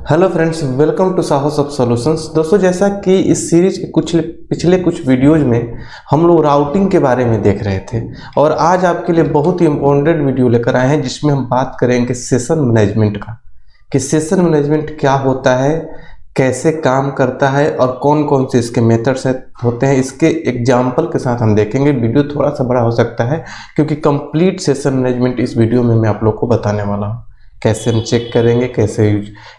Hello friends, welcome to Saho सब solutions. दोस्तों, जैसा कि इस सीरीज के पिछले कुछ वीडियोज में हम लोग राउटिंग के बारे में देख रहे थे और आज आपके लिए बहुत ही इम्पोर्टेंट वीडियो लेकर आए हैं जिसमें हम बात करेंगे सेशन मैनेजमेंट का, कि सेशन मैनेजमेंट क्या होता है, कैसे काम करता है और कौन कौन से इसके मेथड्स होते हैं। इसके एग्जाम्पल के साथ हम देखेंगे। वीडियो थोड़ा सा बड़ा हो सकता है क्योंकि कंप्लीट सेशन मैनेजमेंट इस वीडियो में मैं आप लोग को बताने वाला हूँ। कैसे हम चेक करेंगे, कैसे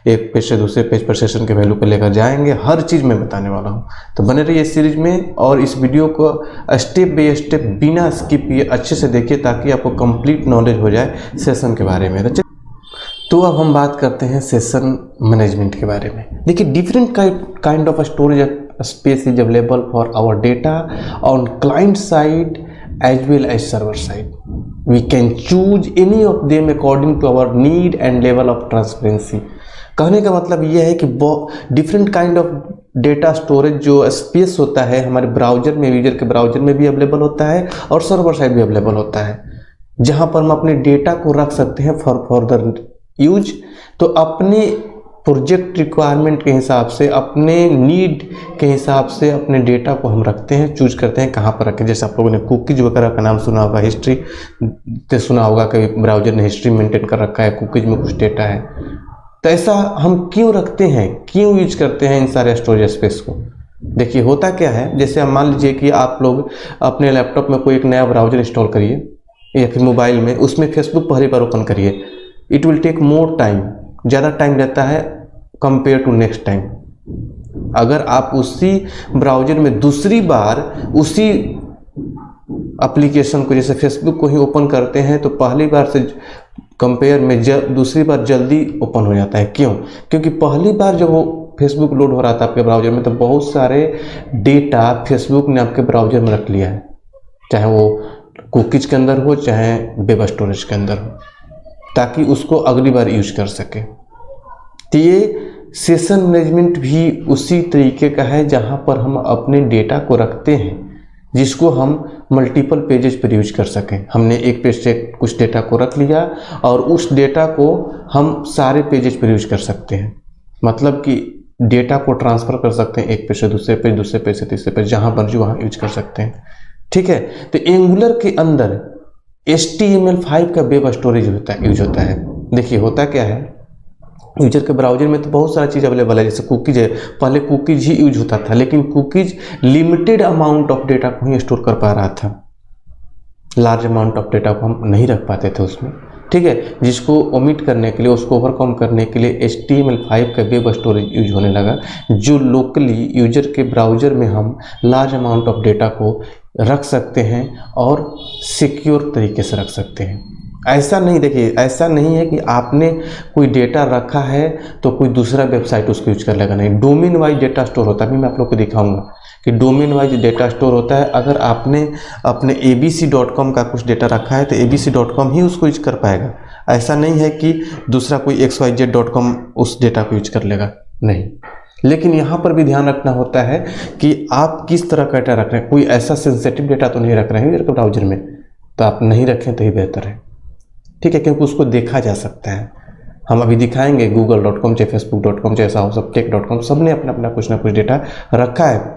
एक पेज से दूसरे पेज पर सेशन के वैल्यू को लेकर जाएंगे, हर चीज़ मैं बताने वाला हूँ। तो बने रहिए इस सीरीज में और इस वीडियो को स्टेप बाय स्टेप बिना स्किप किए अच्छे से देखिए ताकि आपको कंप्लीट नॉलेज हो जाए सेशन के बारे में। तो अब हम बात करते हैं सेशन मैनेजमेंट के बारे में। देखिए, different kind of storage space is available for our data on client side as well as server side. We can choose any of them according to our need and level of transparency. कहने का मतलब यह है कि different kind of data storage जो space होता है हमारे ब्राउजर में, यूजर के ब्राउजर में भी अवेलेबल होता है और सर्वर साइड भी अवेलेबल होता है, जहां पर हम अपने डेटा को रख सकते हैं फॉर फर्दर यूज। तो अपने प्रोजेक्ट रिक्वायरमेंट के हिसाब से, अपने नीड के हिसाब से अपने डेटा को हम रखते हैं, चूज करते हैं कहाँ पर रखें। जैसे आप लोगों ने कुकीज वगैरह का नाम सुना होगा, हिस्ट्री तो सुना होगा कि ब्राउजर ने हिस्ट्री मेंटेन कर रखा है, कुकीज में कुछ डेटा है। तो ऐसा हम क्यों रखते हैं, क्यों यूज करते हैं इन सारे स्टोरेज स्पेस को? देखिए, होता क्या है, जैसे आप मान लीजिए कि आप लोग अपने लैपटॉप में कोई एक नया ब्राउजर इंस्टॉल करिए या फिर मोबाइल में, उसमें फेसबुक पहली बार ओपन करिए। It will take more time, ज़्यादा टाइम रहता है कंपेयर टू नेक्स्ट टाइम। अगर आप उसी ब्राउजर में दूसरी बार उसी एप्लीकेशन को, जैसे फेसबुक को ही ओपन करते हैं, तो पहली बार से कंपेयर में दूसरी बार जल्दी ओपन हो जाता है। क्यों? क्योंकि पहली बार जब वो फेसबुक लोड हो रहा था आपके ब्राउजर में तो बहुत सारे डेटा फेसबुक ने आपके ब्राउजर में रख लिया है, चाहे वो कुकीज के अंदर हो चाहे वेब स्टोरेज के अंदर हो, ताकि उसको अगली बार यूज कर सके। तो ये सेशन मैनेजमेंट भी उसी तरीके का है जहां पर हम अपने डेटा को रखते हैं, जिसको हम मल्टीपल पेजेस पर यूज कर सकें। हमने एक पेज से कुछ डेटा को रख लिया और उस डेटा को हम सारे पेजेस पर यूज कर सकते हैं। मतलब कि डेटा को ट्रांसफ़र कर सकते हैं एक पेज से दूसरे पेज, दूसरे पेज से तीसरे पेज, जहां मर्जी वहां यूज कर सकते हैं। ठीक है, तो एंगुलर के अंदर HTML5 का वेब स्टोरेज यूज होता है। देखिए, होता क्या है, यूजर के ब्राउजर में तो बहुत सारा चीज़ अवेलेबल है, जैसे कुकीज है। पहले कुकीज ही यूज होता था, लेकिन cookies limited amount of data को ही स्टोर कर पा रहा था, लार्ज अमाउंट ऑफ डेटा को हम नहीं रख पाते थे उसमें। ठीक है, जिसको ओमिट करने के लिए, उसको ओवरकम करने के लिए HTML5 का वेब स्टोरेज यूज होने लगा, जो लोकली यूजर के ब्राउजर में हम लार्ज अमाउंट ऑफ डेटा को रख सकते हैं और सिक्योर तरीके से रख सकते हैं। ऐसा नहीं, देखिए, ऐसा नहीं है कि आपने कोई डेटा रखा है तो कोई दूसरा वेबसाइट उसको यूज कर लेगा, नहीं। डोमेन वाइज डेटा स्टोर होता है। अभी मैं आप लोग को दिखाऊंगा कि डोमेन वाइज डेटा स्टोर होता है। अगर आपने अपने abc.com का कुछ डेटा रखा है तो abc.com ही उसको यूज कर पाएगा। ऐसा नहीं है कि दूसरा कोई xyz.com उस डेटा को यूज कर लेगा, नहीं। लेकिन यहाँ पर भी ध्यान रखना होता है कि आप किस तरह का डेटा रख रहे हैं। कोई ऐसा सेंसिटिव डेटा तो नहीं रख रहे हैं ब्राउजर में, तो आप नहीं रखें तो ही बेहतर है। ठीक है, क्योंकि उसको देखा जा सकता है। हम अभी दिखाएंगे google.com चाहे facebook.com चाहे sahosobtech.com, सब ने अपना अपना कुछ ना कुछ डेटा रखा है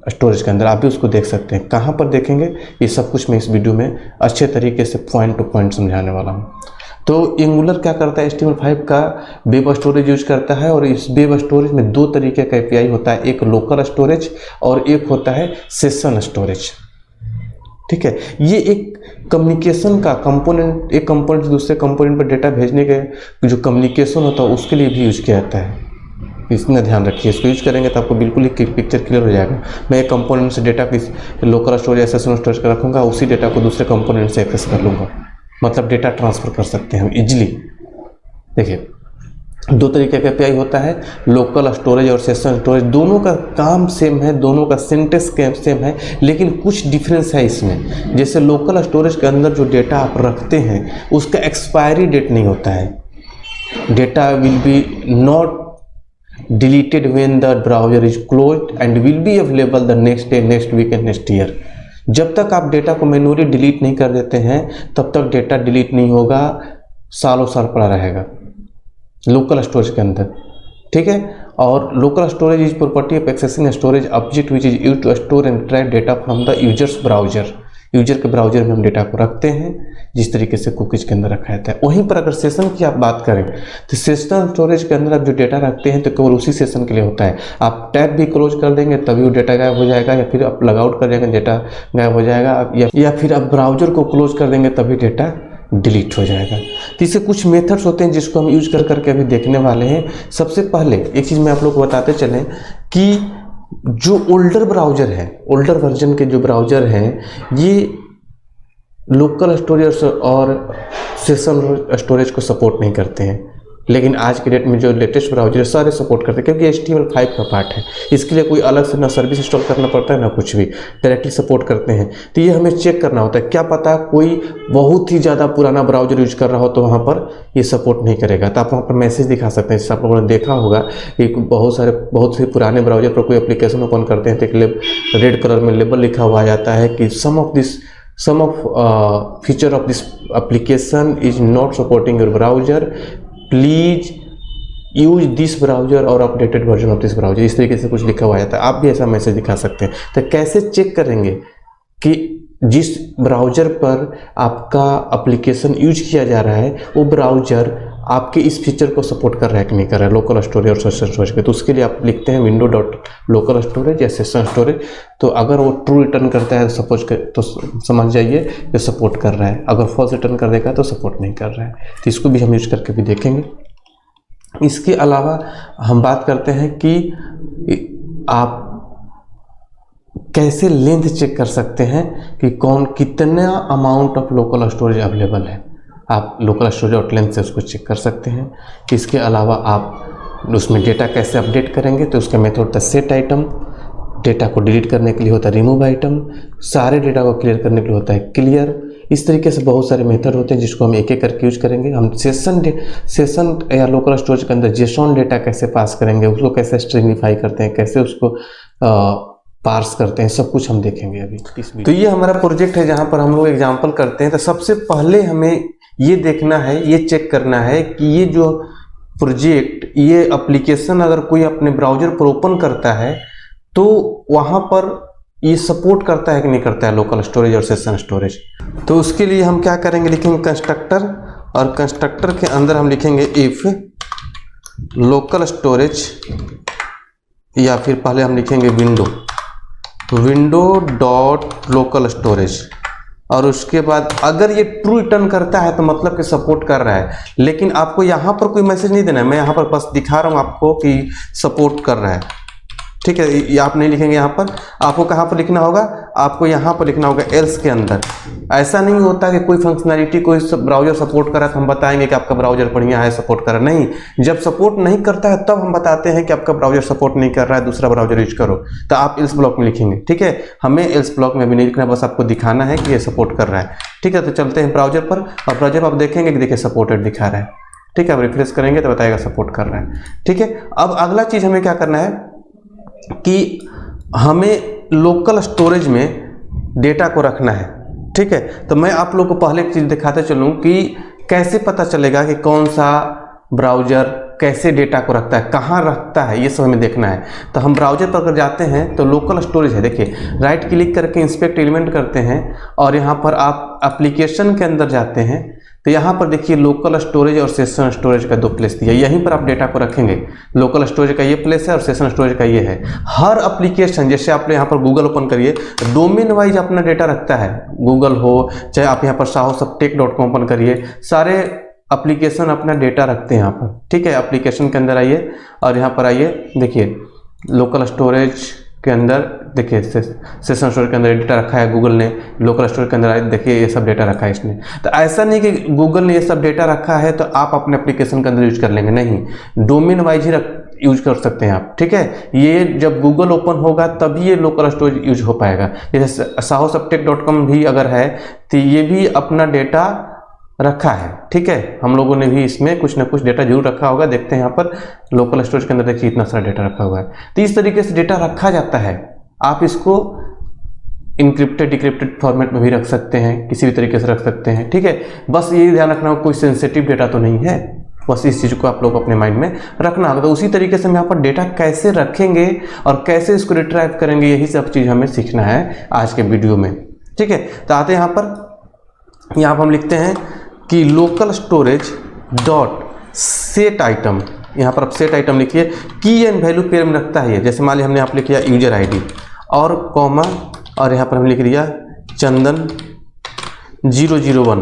स्टोरेज के अंदर। आप भी उसको देख सकते हैं। कहाँ पर देखेंगे, ये सब कुछ मैं इस वीडियो में अच्छे तरीके से पॉइंट टू पॉइंट समझाने वाला हूँ। तो एंगुलर क्या करता है, HTML5 का वेब स्टोरेज यूज करता है और इस वेब स्टोरेज में दो तरीके का API होता है, एक लोकल स्टोरेज और एक होता है सेशन स्टोरेज। ठीक है, ये एक कम्युनिकेशन का कंपोनेंट, एक कंपोनेंट दूसरे कंपोनेंट पर डेटा भेजने के जो कम्युनिकेशन होता है उसके लिए भी यूज किया जाता है। इसमें ध्यान रखिए, इसको यूज करेंगे तो आपको बिल्कुल ही पिक्चर क्लियर हो जाएगा। मैं एक कंपोनेंट से डेटा को लोकल स्टोरेज या सेशन स्टोरेज कर रखूँगा, उसी डेटा को दूसरे कंपोनेंट से एक्सेस कर लूँगा, मतलब डेटा ट्रांसफर कर सकते हैं इजिली। देखिए, दो तरीके का API होता है, लोकल स्टोरेज और सेशन स्टोरेज। दोनों का काम सेम है, दोनों का सिंटेक्स सेम है, लेकिन कुछ डिफरेंस है इसमें। जैसे लोकल स्टोरेज के अंदर जो डेटा आप रखते हैं उसका एक्सपायरी डेट नहीं होता है। Data will be not deleted when the browser is closed and will be available the next day, next week and next year. जब तक आप डेटा को मैन्युअली डिलीट नहीं कर देते हैं तब तक डेटा डिलीट नहीं होगा, सालों साल पड़ा रहेगा लोकल स्टोरेज के अंदर। ठीक है। और local storage is property of accessing storage object which is use to store and track data from the user's browser. User के ब्राउजर में हम डेटा को रखते हैं जिस तरीके से कुकीज के अंदर रखा जाता है। वहीं पर अगर सेशन की आप बात करें तो सेशन स्टोरेज के अंदर आप जो डेटा रखते हैं तो केवल उसी सेशन के लिए होता है। आप टैब भी क्लोज कर देंगे तभी वो डेटा गायब हो जाएगा, या फिर आप लॉगआउट कर देंगे डेटा गायब हो जाएगा, या फिर आप ब्राउजर को क्लोज कर देंगे तभी डेटा डिलीट हो जाएगा। तो इससे कुछ मेथड्स होते हैं जिसको हम यूज कर करके अभी देखने वाले हैं। सबसे पहले एक चीज़ मैं आप लोग को बताते चलें कि जो ओल्डर ब्राउजर है, ओल्डर वर्जन के जो ब्राउजर हैं, ये लोकल स्टोरेज और सेशन स्टोरेज को सपोर्ट नहीं करते हैं। लेकिन आज के डेट में जो लेटेस्ट ब्राउजर सारे सपोर्ट करते हैं, क्योंकि HTML5 का पार्ट है, इसके लिए कोई अलग से ना सर्विस इंस्टॉल करना पड़ता है ना कुछ भी, डायरेक्टली सपोर्ट करते हैं। तो ये हमें चेक करना होता है, क्या पता कोई बहुत ही ज़्यादा पुराना ब्राउजर यूज कर रहा हो तो वहाँ पर ये सपोर्ट नहीं करेगा। तो आप वहाँ पर मैसेज दिखा सकते हैं। जैसे आप लोगों ने देखा होगा कि बहुत से पुराने ब्राउजर पर कोई एप्लीकेशन ओपन करते हैं तो एक रेड कलर में लेबल लिखा हुआ आ जाता है कि some of feature of this application is not supporting your browser, please use this browser और updated version of this browser, इस तरीके से कुछ लिखा हुआ जाता है। आप भी ऐसा मैसेज दिखा सकते हैं। तो कैसे चेक करेंगे कि जिस ब्राउजर पर आपका एप्लीकेशन यूज किया जा रहा है वो ब्राउजर आपके इस फीचर को सपोर्ट कर रहा है कि नहीं कर रहा है, लोकल स्टोरेज और सेशन स्टोरेज के। तो उसके लिए आप लिखते हैं window.local storage या सेशन स्टोरेज। तो अगर वो ट्रू रिटर्न करता है तो समझ जाइए ये सपोर्ट कर रहा है, अगर फॉल्स रिटर्न कर देगा तो सपोर्ट नहीं कर रहा है। तो इसको भी हम यूज करके भी देखेंगे। इसके अलावा हम बात करते हैं कि आप कैसे लेंथ चेक कर सकते हैं कि कितना amount of local storage available है। आप लोकल स्टोरेज और लेंथ से उसको चेक कर सकते हैं। इसके अलावा आप उसमें डेटा कैसे अपडेट करेंगे तो उसका मेथड होता है सेट आइटम, डेटा को डिलीट करने के लिए होता है रिमूव आइटम, सारे डेटा को क्लियर करने के लिए होता है क्लियर। इस तरीके से बहुत सारे मेथड होते हैं जिसको हम एक एक करके यूज करेंगे। हम सेशन या लोकल स्टोरेज के अंदर जेसॉन डेटा कैसे पास करेंगे, उसको कैसे स्ट्रिंगिफाई करते हैं, कैसे उसको पार्स करते हैं, सब कुछ हम देखेंगे अभी। तो ये हमारा प्रोजेक्ट है जहाँ पर हम लोग एग्जाम्पल करते हैं। तो सबसे पहले हमें ये देखना है, ये चेक करना है कि ये जो प्रोजेक्ट, ये एप्लीकेशन अगर कोई अपने ब्राउजर पर ओपन करता है तो वहाँ पर ये सपोर्ट करता है कि नहीं करता है लोकल स्टोरेज और सेशन स्टोरेज। तो उसके लिए हम क्या करेंगे, लिखेंगे कंस्ट्रक्टर, और कंस्ट्रक्टर के अंदर हम लिखेंगे इफ लोकल स्टोरेज, या फिर पहले हम लिखेंगे विंडो डॉट लोकल स्टोरेज, और उसके बाद अगर ये ट्रू रिटर्न करता है तो मतलब कि सपोर्ट कर रहा है। लेकिन आपको यहाँ पर कोई मैसेज नहीं देना है, मैं यहाँ पर बस दिखा रहा हूँ आपको कि सपोर्ट कर रहा है, ठीक है। ये आप नहीं लिखेंगे यहाँ पर, आपको कहाँ पर लिखना होगा, आपको यहाँ पर लिखना होगा एल्स के अंदर। ऐसा नहीं होता कि कोई फंक्शनैलिटी कोई ब्राउजर सपोर्ट कर रहा है तो हम बताएंगे कि आपका ब्राउजर बढ़िया है, सपोर्ट कर रहा है। नहीं, जब सपोर्ट नहीं करता है तब हम बताते हैं कि आपका ब्राउजर सपोर्ट नहीं कर रहा है, दूसरा ब्राउजर यूज करो। तो आप एल्स ब्लॉक में लिखेंगे, ठीक है। हमें एल्स ब्लॉक में भी नहीं लिखना, बस आपको दिखाना है कि ये सपोर्ट कर रहा है, ठीक है। तो चलते हैं ब्राउजर पर, और ब्राउजर पर आप देखेंगे कि देखिए सपोर्टेड दिखा रहा है, ठीक है। आप रिफ्रेश करेंगे तो बताएगा सपोर्ट कर रहा है, ठीक है। अब अगला चीज हमें क्या करना है कि हमें लोकल स्टोरेज में डेटा को रखना है, ठीक है। तो मैं आप लोग को पहले एक चीज़ दिखाते चलूँ कि कैसे पता चलेगा कि कौन सा ब्राउजर कैसे डेटा को रखता है, कहाँ रखता है, ये सब हमें देखना है। तो हम ब्राउजर पर अगर जाते हैं तो लोकल स्टोरेज है, देखिए राइट क्लिक करके इंस्पेक्ट एलिमेंट करते हैं और यहाँ पर आप एप्लीकेशन के अंदर जाते हैं तो यहाँ पर देखिए लोकल स्टोरेज और सेशन स्टोरेज का दो प्लेस दिया, यहीं पर आप डेटा को रखेंगे। लोकल स्टोरेज का ये प्लेस है और सेशन स्टोरेज का ये है। हर एप्लीकेशन, जैसे आप यहाँ पर गूगल ओपन करिए, डोमेन वाइज अपना डेटा रखता है, गूगल हो चाहे आप यहाँ पर sahosabtech.com ओपन करिए, सारे एप्लीकेशन अपना डेटा रखते हैं यहाँ पर, ठीक है। एप्लीकेशन के अंदर आइए और यहाँ पर आइए, देखिए लोकल स्टोरेज के अंदर देखिए सेशन स्टोरेज के अंदर डेटा रखा है गूगल ने, लोकल स्टोरेज के अंदर देखिए ये सब डेटा रखा है इसने। तो ऐसा नहीं कि गूगल ने ये सब डेटा रखा है तो आप अपने एप्लीकेशन के अंदर यूज कर लेंगे, नहीं, डोमेन वाइज ही यूज कर सकते हैं आप, ठीक है। ये जब गूगल ओपन होगा तभी ये लोकल स्टोरेज यूज हो पाएगा। जैसे sahosabtech.com भी अगर है तो ये भी अपना डेटा रखा है, ठीक है। हम लोगों ने भी इसमें कुछ ना कुछ डेटा जरूर रखा होगा। देखते हैं यहाँ पर लोकल स्टोरेज के अंदर देखिए इतना सारा डेटा रखा हुआ है। तो इस तरीके से डेटा रखा जाता है। आप इसको इनक्रिप्टेड डिक्रिप्टेड फॉर्मेट में भी रख सकते हैं, किसी भी तरीके से रख सकते हैं, ठीक है। बस ये ध्यान रखना कोई सेंसिटिव डेटा तो नहीं है, बस इस चीज़ को आप लोग अपने माइंड में रखना होगा। तो उसी तरीके से हम यहाँ पर डेटा कैसे रखेंगे और कैसे इसको रिट्राइव करेंगे, यही सब चीज़ हमें सीखना है आज के वीडियो में। ठीक है, तो आते हैं यहाँ पर हम लिखते हैं कि local storage dot set item. यहाँ पर आप सेट आइटम लिखिए, की एंड वैल्यू पेयर में रखता है। जैसे मान लिया हमने यहाँ पर लिख लिया यूजर आईडी और कॉमा, और यहाँ पर हम लिख लिया चंदन 001।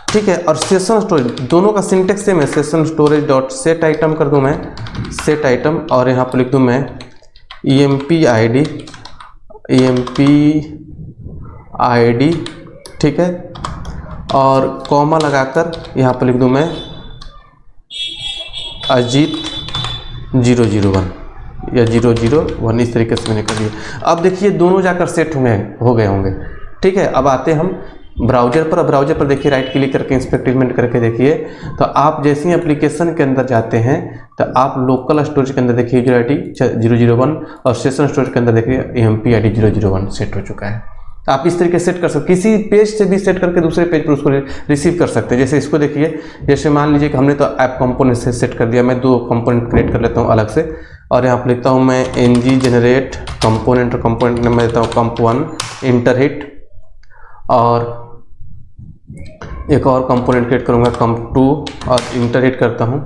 ठीक है, और सेशन स्टोरेज दोनों का सिंटेक्स सेम है, session storage dot set item कर दूं मैं, सेट आइटम, और यहाँ पर लिख दूं मैं EMP ID। ठीक है, और कॉमा लगाकर यहाँ पर लिख दूं मैं अजीत 001 या 001, इस तरीके से मैंने कर दिया। अब देखिए दोनों जाकर सेट हो गए होंगे। ठीक है, अब आते हैं हम ब्राउजर पर। ब्राउजर पर देखिए राइट क्लिक करके इंस्पेक्टमेंट करके देखिए, तो आप जैसे ही एप्लीकेशन के अंदर जाते हैं तो आप लोकल स्टोरेज के अंदर देखिए यूजर आईडी 001 और सेशन स्टोरेज के अंदर देखिए EMP ID 001 सेट हो चुका है। तो आप इस तरीके से सेट कर सकते, किसी पेज से भी सेट करके दूसरे पेज पर उसको रिसीव कर सकते हैं। जैसे इसको देखिए, जैसे मान लीजिए कि हमने तो ऐप कंपोनेंट से सेट कर दिया, मैं 2 कंपोनेंट क्रिएट कर लेता हूँ अलग से, और यहाँ पर लिखता हूँ मैं ng जनरेट कंपोनेंट, और कंपोनेंट में देता हूँ comp1 इंटरहिट, और एक और कंपोनेंट क्रिएट करूँगा comp2 और इंटरहिट करता हूँ।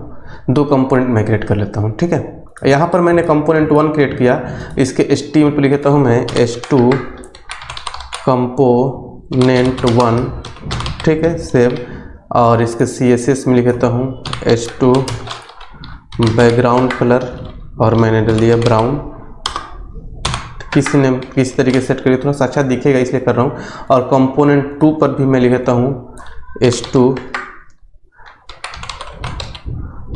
2 कंपोनेंट मैं क्रिएट कर लेता हूँ। ठीक है, यहाँ पर मैंने कंपोनेंट 1 क्रिएट किया, इसके HTML पे लिखता हूँ मैं h2 component 1। ठीक है, सेव, और इसके CSS में लिखता हूँ h2 बैकग्राउंड कलर, और मैंने डाल दिया ब्राउन। किसी तरीके से सेट करिए, थोड़ा सा अच्छा दिखेगा इसलिए कर रहा हूँ। और कंपोनेंट 2 पर भी मैं लिखता हूँ h2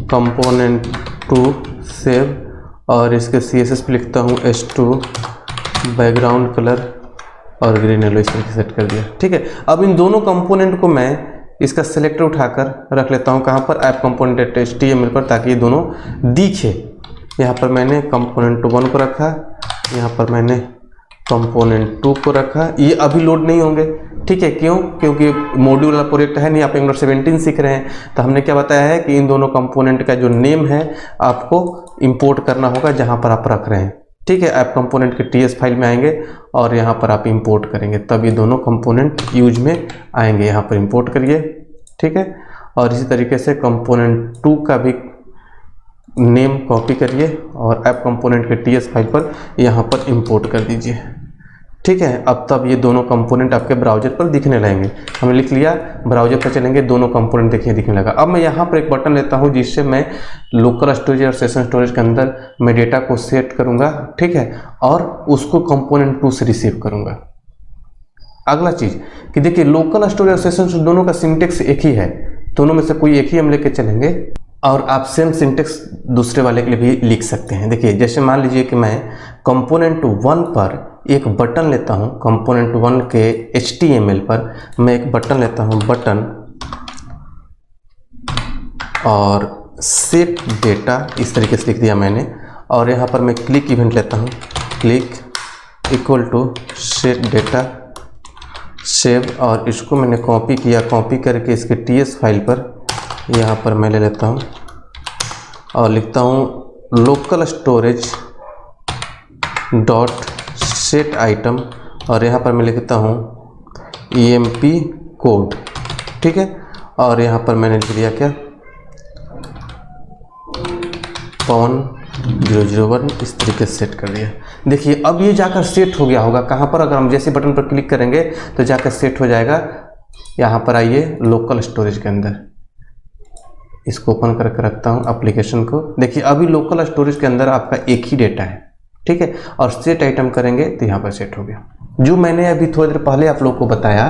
कंपोनेंट 2 सेव, और इसके CSS पे लिखता हूँ h2 बैकग्राउंड कलर और ग्रीन येलो, इस तरीके से सेट कर दिया। ठीक है, अब इन दोनों कंपोनेंट को मैं इसका सेलेक्टर उठाकर रख लेता हूँ कहाँ पर, ऐप कंपोनेंट HTML पर, ताकि ये दोनों दिखे। यहाँ पर मैंने कंपोनेंट 1 को रखा, यहाँ पर मैंने कंपोनेंट 2 को रखा। ये अभी लोड नहीं होंगे। ठीक है, क्यों? क्योंकि मॉड्यूल वाला प्रोजेक्ट है नहीं, आप एंगुलर 17 सीख रहे हैं। तो हमने क्या बताया है कि इन दोनों कंपोनेंट का जो नेम है आपको इंपोर्ट करना होगा जहाँ पर आप रख रहे हैं। ठीक है, ऐप कंपोनेंट के TS फाइल में आएंगे और यहाँ पर आप इंपोर्ट करेंगे, तब ये दोनों कंपोनेंट यूज में आएंगे। यहाँ पर इंपोर्ट करिए। ठीक है, और इसी तरीके से कंपोनेंट 2 का भी नेम कॉपी करिए और ऐप कंपोनेंट के TS फाइल पर यहाँ पर इंपोर्ट कर दीजिए। ठीक है, अब तब ये दोनों कंपोनेंट आपके ब्राउजर पर दिखने लगेंगे। हमने लिख लिया, ब्राउजर पर चलेंगे, दोनों कंपोनेंट देखिए दिखने लगा। अब मैं यहाँ पर एक बटन लेता हूँ जिससे मैं लोकल स्टोरेज और सेशन स्टोरेज के अंदर मैं डेटा को सेट करूँगा। ठीक है, और उसको कंपोनेंट 2 से रिसीव करूँगा। अगला चीज़ कि देखिए लोकल स्टोरेज और सेशन स्टोरेज दोनों का सिंटेक्स एक ही है, दोनों में से कोई एक ही हम लेके चलेंगे, और आप सेम सिंटेक्स दूसरे वाले के लिए भी लिख सकते हैं। देखिए जैसे मान लीजिए कि मैं कंपोनेंट 1 पर एक बटन लेता हूं, कंपोनेंट 1 के HTML पर मैं एक बटन लेता हूं, बटन और सेट डेटा, इस तरीके से लिख दिया मैंने, और यहाँ पर मैं क्लिक इवेंट लेता हूं, click equal to set data save, और इसको मैंने कॉपी किया, कॉपी करके इसके TS फाइल पर यहाँ पर मैं ले लेता हूँ और लिखता हूँ local storage dot set item, और यहाँ पर मैं लिखता हूँ EMP कोड। ठीक है, और यहाँ पर मैंने लिख दिया क्या, पवन 001, इस तरीके से सेट कर दिया। देखिए अब ये जाकर सेट हो गया होगा कहाँ पर, अगर हम जैसे बटन पर क्लिक करेंगे तो जाकर सेट हो जाएगा। यहाँ पर आइए लोकल स्टोरेज के अंदर, इसको ओपन करके रखता हूँ एप्लीकेशन को। देखिए अभी लोकल स्टोरेज के अंदर आपका एक ही डेटा है। ठीक है, और सेट आइटम करेंगे तो यहाँ पर सेट हो गया। जो मैंने अभी थोड़ी देर पहले आप लोगों को बताया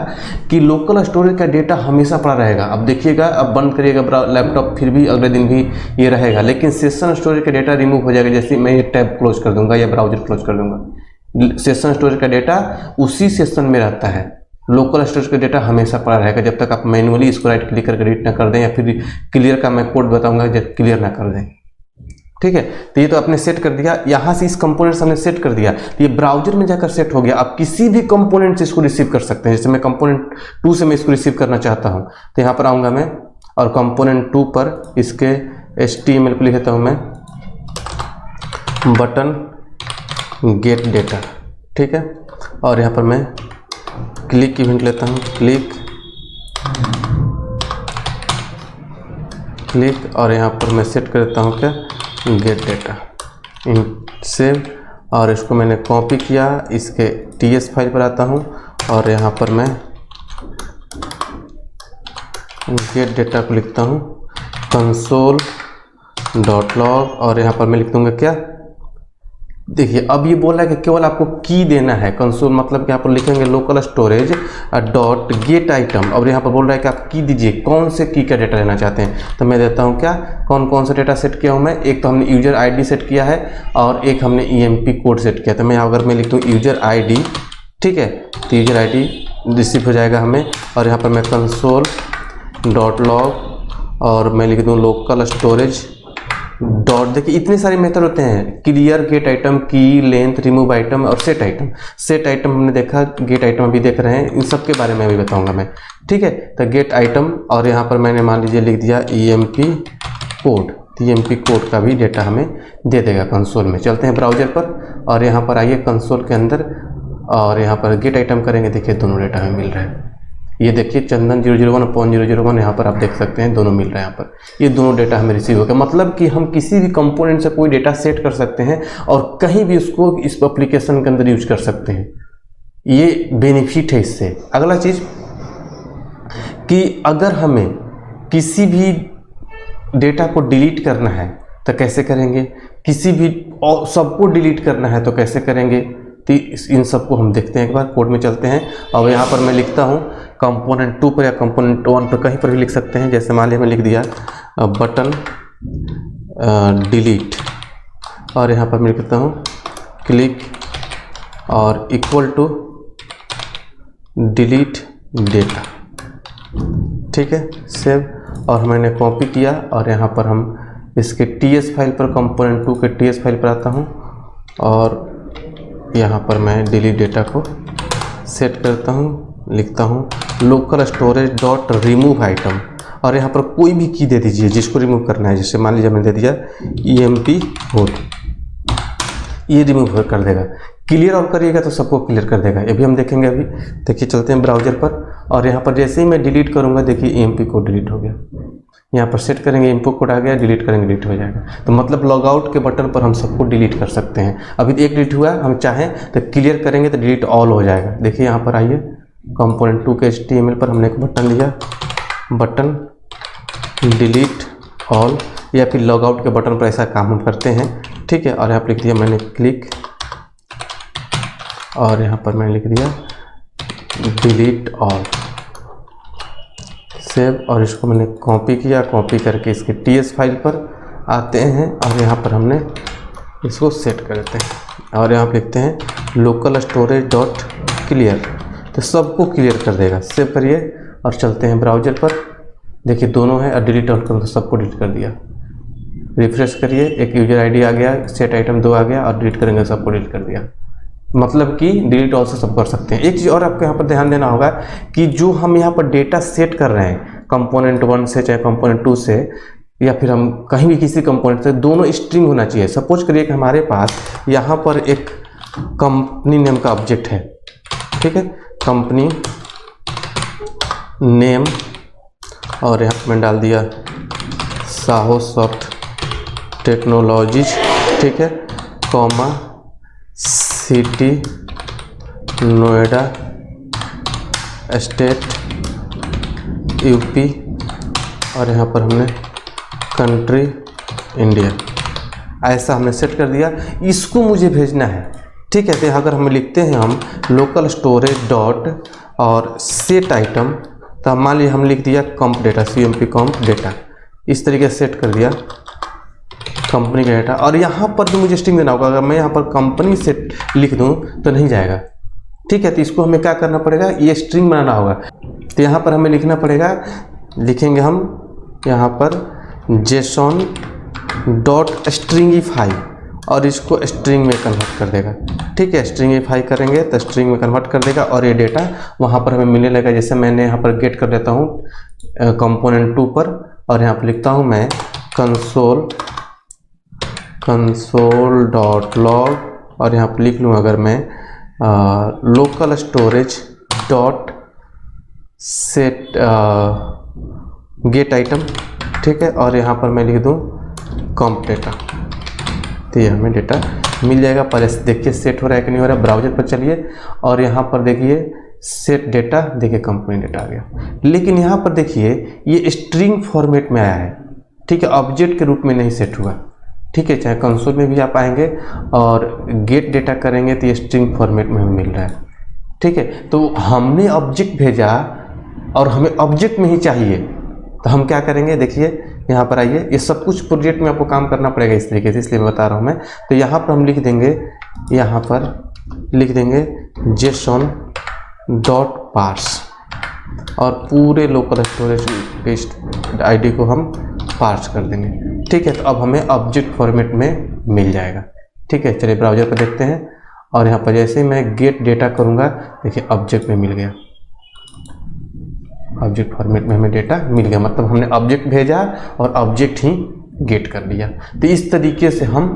कि लोकल स्टोरेज का डेटा हमेशा पड़ा रहेगा। अब देखिएगा, अब बंद करिएगा लैपटॉप, फिर भी अगले दिन भी ये रहेगा, लेकिन सेशन स्टोरेज का डेटा रिमूव हो जाएगा। जैसे मैं ये टैब क्लोज कर दूंगा या ब्राउजर क्लोज कर दूंगा, सेशन स्टोरेज का डेटा उसी सेशन में रहता है। लोकल स्टोरेज का डेटा हमेशा पड़ा रहेगा जब तक आप मैनुअली इसको राइट क्लिक करके एडिट ना कर दें, या फिर क्लियर का मैं कोड बताऊंगा जब क्लियर ना कर दें। ठीक है, तो ये तो आपने सेट कर दिया, यहाँ से इस कंपोनेंट से हमने सेट कर दिया, तो ये ब्राउजर में जाकर सेट हो गया। आप किसी भी कंपोनेंट से इसको रिसीव कर सकते हैं। जैसे मैं कंपोनेंट 2 से मैं इसको रिसीव करना चाहता हूँ, तो यहाँ पर आऊँगा मैं और कंपोनेंट 2 पर इसके HTML को लिख देता हूँ मैं बटन गेट डेटा, ठीक है। और यहाँ पर मैं क्लिक इवेंट लेता हूँ, क्लिक और यहाँ पर मैं सेट कर देता हूँ क्या, गेट डेटा इन सेव। और इसको मैंने कॉपी किया, इसके TS फाइल पर आता हूँ और यहाँ पर मैं गेट डेटा को लिखता हूँ console.log और यहाँ पर मैं लिख दूँगा क्या, देखिए अब ये बोल रहा है कि केवल आपको की देना है। कंसोल मतलब कि यहाँ पर लिखेंगे local storage dot gate item और यहाँ पर बोल रहा है कि आप की दीजिए कौन से की का डेटा लेना चाहते हैं। तो मैं देता हूँ क्या, कौन कौन सा डेटा सेट किया हूँ मैं, एक तो हमने यूजर ID सेट किया है और एक हमने EMP कोड सेट किया। तो मैं अगर मैं लिख दूँ यूजर ID, ठीक है, तो यूजर ID रिसीव हो जाएगा हमें। और यहाँ पर मैं console.log और मैं लिख दूँ लोकल स्टोरेज डॉट, देखिए इतने सारे मेथड होते हैं, क्लियर गेट आइटम, की लेंथ, रिमूव आइटम और सेट आइटम। सेट आइटम हमने देखा, गेट आइटम अभी देख रहे हैं, इन सब के बारे में अभी बताऊंगा मैं, ठीक है। तो गेट आइटम और यहाँ पर मैंने मान लीजिए लिख दिया EMP कोड, EMP कोड का भी डेटा हमें दे देगा कंसोल में। चलते हैं ब्राउजर पर और यहाँ पर आइए कंसोल के अंदर और यहाँ पर गेट आइटम करेंगे, देखिए दोनों डेटा हमें मिल रहा है। ये देखिए चंदन 001/001 यहाँ पर आप देख सकते हैं दोनों मिल रहे हैं। यहाँ पर ये दोनों डेटा हमें रिसीव हो गया, मतलब कि हम किसी भी कंपोनेंट से कोई डेटा सेट कर सकते हैं और कहीं भी उसको इस एप्लीकेशन के अंदर यूज कर सकते हैं। ये बेनिफिट है इससे। अगला चीज़ कि अगर हमें किसी भी डेटा को डिलीट करना है तो कैसे करेंगे, किसी भी और सबको डिलीट करना है तो कैसे करेंगे, तो इन सबको हम देखते हैं। एक बार कोड में चलते हैं और यहाँ पर मैं लिखता हूँ कंपोनेंट 2 पर या कंपोनेंट 1 पर, कहीं पर भी लिख सकते हैं। जैसे मान लिया मैं लिख दिया बटन डिलीट और यहाँ पर मैं लिखता हूँ क्लिक और इक्वल टू डिलीट डेटा, ठीक है, सेव। और मैंने कॉपी किया और यहाँ पर हम इसके TS फाइल पर, कंपोनेंट 2 के TS फाइल पर आता हूँ और यहाँ पर मैं डिलीट डेटा को सेट करता हूँ, लिखता हूँ local storage dot remove item और यहाँ पर कोई भी की दे दीजिए जिसको रिमूव करना है। जैसे मान लीजिए मैंने दे दिया EMP कोड, ये रिमूव कर देगा। क्लियर ऑफ करिएगा तो सबको क्लियर कर देगा, ये भी हम देखेंगे अभी। देखिए चलते हैं ब्राउजर पर और यहाँ पर जैसे ही मैं डिलीट करूँगा देखिए EMP कोड डिलीट हो गया। यहाँ पर सेट करेंगे इनपुट कोड आ गया, डिलीट करेंगे डिलीट हो जाएगा। तो मतलब लॉग आउट के बटन पर हम सबको डिलीट कर सकते हैं। अभी एक डिलीट हुआ, हम चाहें तो क्लियर करेंगे तो डिलीट ऑल हो जाएगा। देखिए यहाँ पर आइए कंपोनेंट 2 के HTML पर हमने एक बटन लिया, बटन डिलीट ऑल, या फिर लॉग आउट के बटन पर ऐसा काम हम करते हैं, ठीक है। और यहाँ पर लिख दिया मैंने क्लिक और यहाँ पर मैंने लिख दिया डिलीट ऑल, सेव। और इसको मैंने कॉपी किया, कॉपी करके इसके TS फाइल पर आते हैं और यहाँ पर हमने इसको सेट करते हैं और यहाँ पर लिखते हैं लोकल स्टोरेज डॉट क्लियर, तो सबको क्लियर कर देगा। सेव करिए और चलते हैं ब्राउजर पर। देखिए दोनों है और डिलीट ऑल करो तो सबको डिलीट कर दिया। रिफ्रेश करिए, एक यूजर ID आ गया, सेट आइटम 2 आ गया और डिलीट करेंगे सबको डिलीट कर दिया। मतलब कि डिलीट ऑल से सब कर सकते हैं। एक चीज़ और आपको यहाँ पर ध्यान देना होगा कि जो हम यहाँ पर डेटा सेट कर रहे हैं कंपोनेंट 1 से चाहे कंपोनेंट 2 से या फिर हम कहीं भी किसी कंपोनेंट से, दोनों स्ट्रिंग होना चाहिए। सपोज करिए कि हमारे पास यहाँ पर एक कंपनी नेम का ऑब्जेक्ट है, ठीक है, कंपनी नेम और यहाँ पर मैंने डाल दिया साहो सॉफ्ट टेक्नोलॉजीज, ठीक है, comma city Noida state UP और यहाँ पर हमने कंट्री इंडिया, ऐसा हमने सेट कर दिया। इसको मुझे भेजना है, ठीक है। तो अगर हम लिखते हैं हम लोकल स्टोरेज डॉट और सेट आइटम, तो मान लीजिए हम लिख दिया कॉम्प डेटा, CMP कॉम्प डेटा, इस तरीके से सेट कर दिया कंपनी का डेटा। और यहाँ पर भी मुझे स्ट्रिंग देना होगा। अगर मैं यहाँ पर कंपनी से लिख दूँ तो नहीं जाएगा, ठीक है। तो इसको हमें क्या करना पड़ेगा, ये स्ट्रिंग बनाना होगा। तो यहाँ पर हमें लिखना पड़ेगा, लिखेंगे हम यहाँ पर JSON डॉट स्ट्रिंगिफाई और इसको स्ट्रिंग में कन्वर्ट कर देगा। ठीक है, स्ट्रिंगिफाई करेंगे तो स्ट्रिंग में कन्वर्ट कर देगा और ये डेटा वहाँ पर हमें मिलने लगेगा। जैसे मैंने यहाँ पर गेट कर लेता हूँ कंपोनेंट 2 पर और यहाँ पर लिखता हूँ मैं console.log और यहाँ पर लिख लूँ अगर मैं local storage dot set gate item. ठीक है, और यहाँ पर मैं लिख दूँ कॉम्प डेटा, तो ये हमें डेटा मिल जाएगा। पर देखिए सेट हो रहा है कि नहीं हो रहा है। ब्राउजर पर चलिए और यहाँ पर देखिए सेट डेटा, देखिए कंपनी डेटा आ गया। लेकिन यहाँ पर देखिए ये स्ट्रिंग फॉर्मेट में आया है। ठीक है, ऑब्जेक्ट के रूप में नहीं सेट हुआ। ठीक है, चाहे कंसोल में भी आप आएंगे और गेट डेटा करेंगे तो ये स्ट्रिंग फॉर्मेट में हमें मिल रहा है। ठीक है, तो हमने ऑब्जेक्ट भेजा और हमें ऑब्जेक्ट में ही चाहिए, तो हम क्या करेंगे, देखिए यहाँ पर आइए। ये सब कुछ प्रोजेक्ट में आपको काम करना पड़ेगा इस तरीके से, इसलिए बता रहा हूँ मैं। तो यहाँ पर हम लिख देंगे, यहाँ पर लिख देंगे json.parse और पूरे लोकल स्टोरेज पेस्ट आईडी को हम पार्स कर देंगे। ठीक है, तो अब हमें ऑब्जेक्ट फॉर्मेट में मिल जाएगा। ठीक है, चलिए ब्राउजर पर देखते हैं और यहाँ पर जैसे मैं गेट डेटा करूँगा, देखिए ऑब्जेक्ट में मिल गया। ऑब्जेक्ट फॉर्मेट में हमें डेटा मिल गया, मतलब हमने ऑब्जेक्ट भेजा और ऑब्जेक्ट ही गेट कर लिया। तो इस तरीके से हम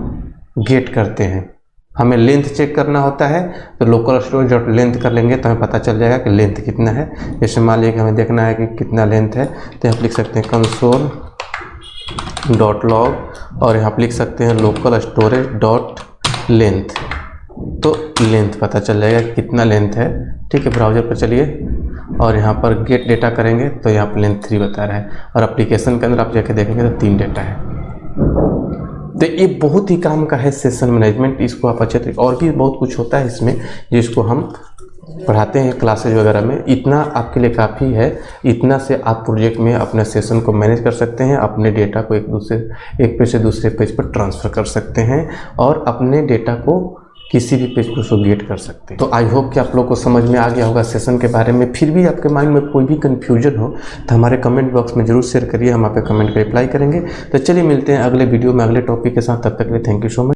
गेट करते हैं। हमें लेंथ चेक करना होता है तो लोकल स्टोरेज डॉट लेंथ कर लेंगे तो हमें पता चल जाएगा कि लेंथ कितना है। जैसे मान लीजिए कि हमें देखना है कि कितना लेंथ है, तो यहाँ पर लिख सकते हैं console.log और यहाँ पर लिख सकते हैं लोकल स्टोरेज डॉट लेंथ, तो लेंथ पता चल जाएगा कि कितना लेंथ है। ठीक है, ब्राउजर पर चलिए और यहाँ पर गेट डेटा करेंगे तो यहाँ पर लेंथ 3 बता रहा है और एप्लीकेशन के अंदर आप जाके देखेंगे तो 3 डेटा है। तो ये बहुत ही काम का है सेशन मैनेजमेंट। इसको आप अच्छे तरीके, और भी बहुत कुछ होता है इसमें जिसको हम पढ़ाते हैं क्लासेज वगैरह में। इतना आपके लिए काफ़ी है, इतना से आप प्रोजेक्ट में अपने सेशन को मैनेज कर सकते हैं, अपने डेटा को एक पेज से दूसरे पेज पर ट्रांसफ़र कर सकते हैं और अपने डेटा को किसी भी पेज पर गेट कर सकते हैं। तो आई होप कि आप लोग को समझ में आ गया होगा सेशन के बारे में। फिर भी आपके माइंड में कोई भी कन्फ्यूजन हो तो हमारे कमेंट बॉक्स में जरूर शेयर करिए, हम आप पे कमेंट का रिप्लाई करेंगे। तो चलिए मिलते हैं अगले वीडियो में अगले टॉपिक के साथ, तब तक के लिए थैंक यू सो मच।